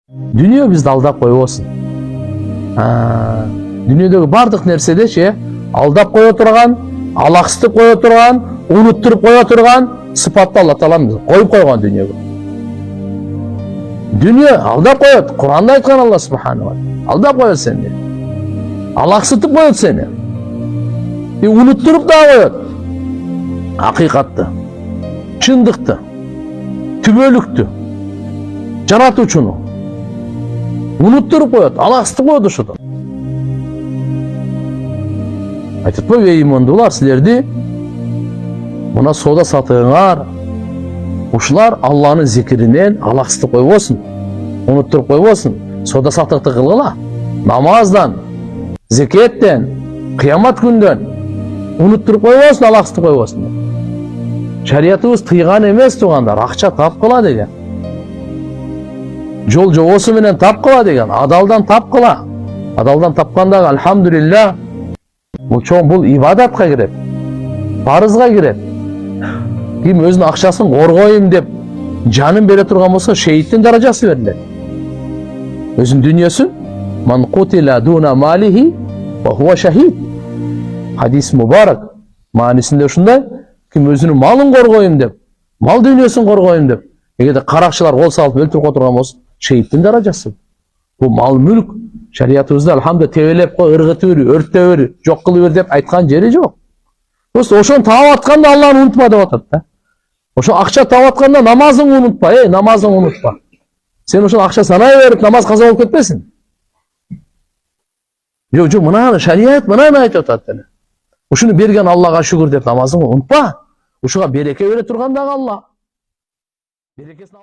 Dünya bizdi aldap koyup olsun. Dünyadagi bardык нерседе алдап кое турган, алаксытып кое турган, унуттуруп кое турган сыпатты Алла Таалам коюп койгон дүйнөгө. Dünya алдап коет. Куранда айткан Алла Субханала. Алдап коет сени. Алаксытып коет сени. Унуттуруп да коет. Акыйкатты, чындыкты, түбөлүктү, жаратуучуну унуттуруп коет, алаксытып коет ошодон. Айтып ей имандуулар, силерди мына соода сатыгыңар ушулар Алланын зикиринен алаксытып койбосун, унуттуруп койбосун. Соода сатыкты кылгыла. Намаздан, зекеттен, кыямат күндөн унуттуруп койбосун, алаксытып койбосун. Шариятыбыз тыйган эмес тугандар, акча тапкыла деген. Жол жобосу менен тапкыла деген, адалдан тапкыла. Адалдан тапкандагы альхамдулилля, бул ибадатка кирет, парызга кирет. Ким өзүнүн акчасын коргойм деп жанын бере турган болсо, шейиттин даражасы берилет. Өзүнүн дүйнөсүн ман кутила дуна малихи ва хува шахид. Хадис мубарак. Маанисинде ушундай, ким өзүнүн малын коргойм деп, мал дүйнөсүн коргойм деп, эгерде каракчылар кол салып өлтүрүп турган болсо, шейиттин даражасы. Бул мал мүлк шариятыбызда алхамдулилlah тебелеп кой, ыргытып бер, өрттөп бер, жок кылып бер деп айткан жери жок. Просто ошону таап атканда Алланы унутма деп атат да. Ошо акча таап атканда намазыңды унутпа, намазыңды унутпа. Сен ошол акча санай берип намаз каза болуп кетпесин. Жок, мына шарият мынаны айтып атат. Ушуну берген Аллага шүгүр деп намазыңды унутпа. Ушуга береке бере турган дагы Алла. Берекесин